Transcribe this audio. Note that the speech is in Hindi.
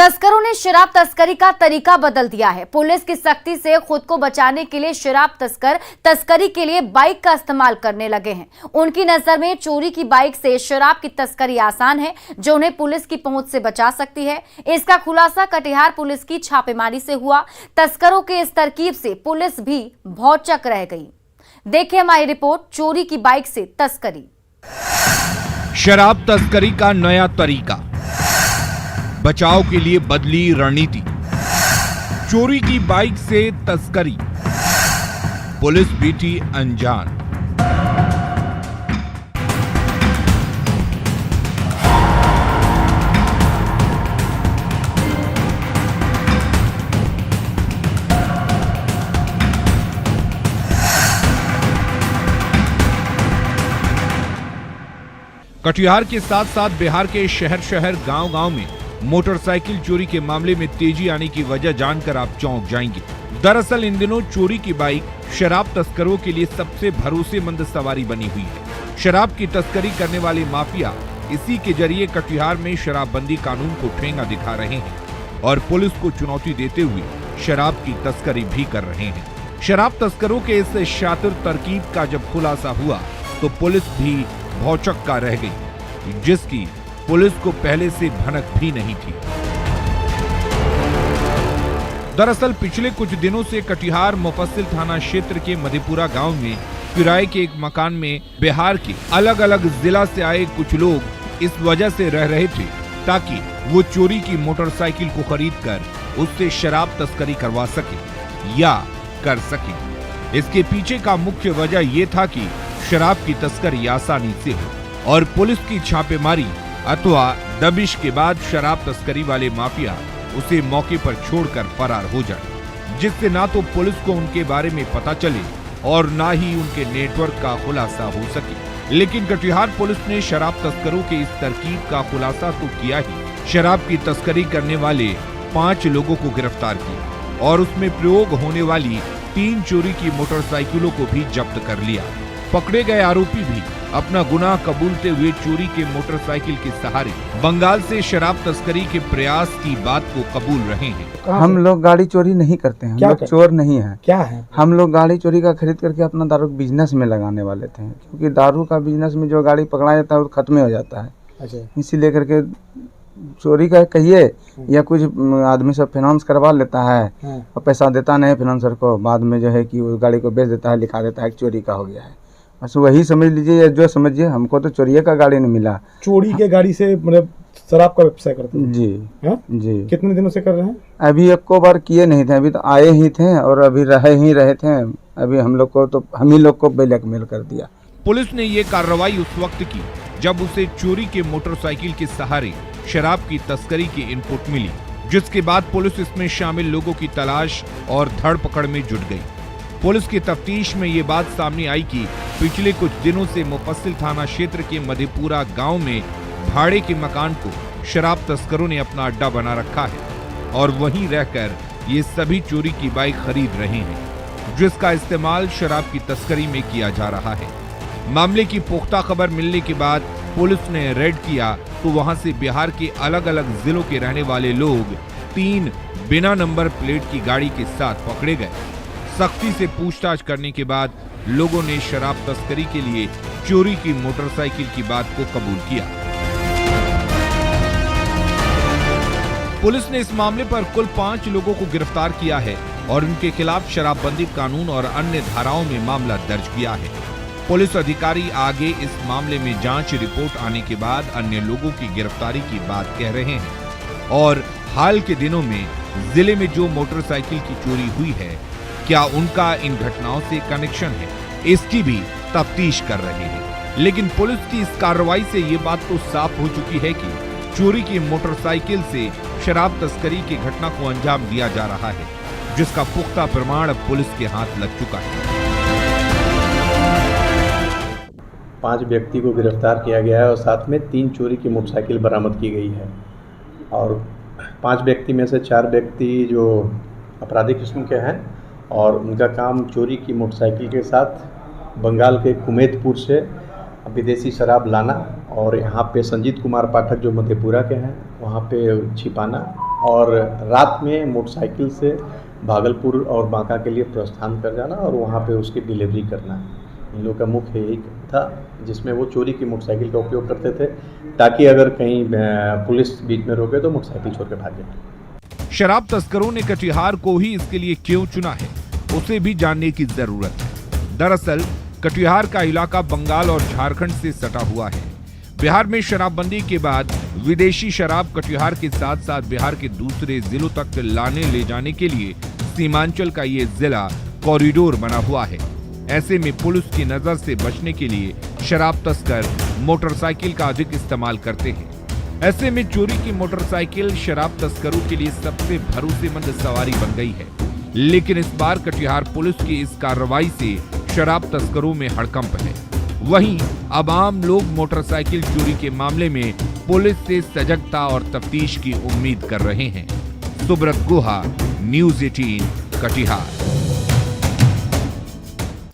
तस्करों ने शराब तस्करी का तरीका बदल दिया है। पुलिस की सख्ती से खुद को बचाने के लिए शराब तस्कर तस्करी के लिए बाइक का इस्तेमाल करने लगे हैं। उनकी नजर में चोरी की बाइक से शराब की तस्करी आसान है, जो उन्हें पुलिस की पहुंच से बचा सकती है। इसका खुलासा कटिहार पुलिस की छापेमारी से हुआ। तस्करों के इस तरकीब से पुलिस भी भौचक रह गई। देखिए हमारी रिपोर्ट, चोरी की बाइक से तस्करी। शराब तस्करी का नया तरीका, बचाव के लिए बदली रणनीति। चोरी की बाइक से तस्करी, पुलिस भी थी अनजान। कटिहार के साथ साथ बिहार के शहर शहर गांव गांव में मोटरसाइकिल चोरी के मामले में तेजी आने की वजह जानकर आप चौंक जाएंगे। दरअसल इन दिनों चोरी की बाइक शराब तस्करों के लिए सबसे भरोसेमंद सवारी बनी हुई है। शराब की तस्करी करने वाले माफिया इसी के जरिए कटिहार में शराबबंदी कानून को ठेंगा दिखा रहे हैं और पुलिस को चुनौती देते हुए शराब की तस्करी भी कर रहे हैं। शराब तस्करों के इस शातिर तरकीब का जब खुलासा हुआ तो पुलिस भी भौचक्का रह गई, जिसकी पुलिस को पहले से भनक भी नहीं थी। दरअसल पिछले कुछ दिनों से कटिहार मुफस्सिल थाना क्षेत्र के मधेपुरा गांव में किराए के एक मकान में बिहार के अलग अलग जिला से आए कुछ लोग इस वजह से रह रहे थे ताकि वो चोरी की मोटरसाइकिल को खरीदकर उससे शराब तस्करी करवा सके या कर सके। इसके पीछे का मुख्य वजह ये था कि शराब की तस्करी आसानी से हो और पुलिस की छापेमारी अथवा दबिश के बाद शराब तस्करी वाले माफिया उसे मौके पर छोड़कर फरार हो जाए, जिससे ना तो पुलिस को उनके बारे में पता चले और ना ही उनके नेटवर्क का खुलासा हो सके। लेकिन कटिहार पुलिस ने शराब तस्करों के इस तरकीब का खुलासा तो किया ही, शराब की तस्करी करने वाले 5 लोगों को गिरफ्तार किया और उसमें प्रयोग होने वाली 3 चोरी की मोटरसाइकिलों को भी जब्त कर लिया। पकड़े गए आरोपी भी अपना गुनाह कबूलते हुए चोरी के मोटरसाइकिल के सहारे बंगाल से शराब तस्करी के प्रयास की बात को कबूल रहे हैं। हम लोग गाड़ी चोरी नहीं करते हैं, हम लोग चोर नहीं हैं। क्या है? हम लोग गाड़ी चोरी का खरीद करके अपना दारू बिजनेस में लगाने वाले थे, क्योंकि दारू का बिजनेस में जो गाड़ी पकड़ा जाता है वो खत्म हो जाता है। अच्छा। इसी लेकर के चोरी का कहिए या कुछ आदमी सब फाइनेंस करवा लेता है और पैसा देता नहीं फाइनेंसर को, बाद में जो है कि वो गाड़ी को बेच देता है, लिखा देता है कि चोरी का हो गया है। बस वही समझ लीजिए या जो समझिए, हमको तो चोरी का गाड़ी नहीं मिला। चोरी के गाड़ी से मतलब शराब का व्यवसाय करते हैं? जी है? जी। कितने दिनों से कर रहे हैं? अभी एको बार किए नहीं थे, अभी तो आए ही थे और अभी रहे ही रहे थे। अभी हम लोग को तो हम ही लोग को ब्लैकमेल कर दिया। पुलिस ने ये कार्रवाई उस वक्त की जब उसे चोरी के मोटरसाइकिल के सहारे शराब की तस्करी की इनपुट मिली, जिसके बाद पुलिस इसमें शामिल लोगों की तलाश और धर पकड़ में जुट गई। पुलिस की तफ्तीश में ये बात सामने आई कि पिछले कुछ दिनों से मुफस्सिल थाना क्षेत्र के मधेपुरा गांव में भाड़े के मकान को शराब तस्करों ने अपना अड्डा बना रखा है और वहीं रहकर ये सभी चोरी की बाइक खरीद रहे हैं, जिसका इस्तेमाल शराब की तस्करी में किया जा रहा है। मामले की पुख्ता खबर मिलने के बाद पुलिस ने रेड किया तो वहां से बिहार के अलग अलग जिलों के रहने वाले लोग 3 बिना नंबर प्लेट की गाड़ी के साथ पकड़े गए। सख्ती से पूछताछ करने के बाद लोगों ने शराब तस्करी के लिए चोरी की मोटरसाइकिल की बात को कबूल किया। पुलिस ने इस मामले पर कुल 5 लोगों को गिरफ्तार किया है और उनके खिलाफ शराबबंदी कानून और अन्य धाराओं में मामला दर्ज किया है। पुलिस अधिकारी आगे इस मामले में जांच रिपोर्ट आने के बाद अन्य लोगों की गिरफ्तारी की बात कह रहे हैं और हाल के दिनों में जिले में जो मोटरसाइकिल की चोरी हुई है, क्या उनका इन घटनाओं से कनेक्शन है, इसकी भी तफ्तीश कर रहे हैं। लेकिन पुलिस की इस कार्रवाई से ये बात तो साफ हो चुकी है कि चोरी की मोटरसाइकिल से शराब तस्करी की घटना को अंजाम दिया जा रहा है, जिसका पुख्ता प्रमाण अब पुलिस के हाथ लग चुका है। 5 व्यक्ति को गिरफ्तार किया गया है और साथ में 3 चोरी की मोटरसाइकिल बरामद की गई है और 5 व्यक्ति में से 4 व्यक्ति जो आपराधिक किस्म के हैं और उनका काम चोरी की मोटरसाइकिल के साथ बंगाल के कुमेदपुर से विदेशी शराब लाना और यहाँ पे संजीत कुमार पाठक जो मधेपुरा के हैं वहाँ पे छिपाना और रात में मोटरसाइकिल से भागलपुर और बांका के लिए प्रस्थान कर जाना और वहाँ पे उसकी डिलीवरी करना। इन लोगों का मुख्य यही था, जिसमें वो चोरी की मोटरसाइकिल का उपयोग करते थे ताकि अगर कहीं पुलिस बीच में रोके तो मोटरसाइकिल छोड़ के भागे। शराब तस्करों ने कटिहार को ही इसके लिए क्यों चुना है, उसे भी जानने की जरूरत है। दरअसल कटिहार का इलाका बंगाल और झारखंड से सटा हुआ है। बिहार में शराबबंदी के बाद विदेशी शराब कटिहार के साथ साथ बिहार के दूसरे जिलों तक लाने ले जाने के लिए सीमांचल का ये जिला कॉरिडोर बना हुआ है। ऐसे में पुलिस की नजर से बचने के लिए शराब तस्कर मोटरसाइकिल का अधिक इस्तेमाल करते हैं। ऐसे में चोरी की मोटरसाइकिल शराब तस्करों के लिए सबसे भरोसेमंद सवारी बन गई है। लेकिन इस बार कटिहार पुलिस की इस कार्रवाई से शराब तस्करों में हड़कंप है। वहीं अब आम लोग मोटरसाइकिल चोरी के मामले में पुलिस से सजगता और तफ्तीश की उम्मीद कर रहे हैं। सुब्रत गुहा, न्यूज़ 18 कटिहार।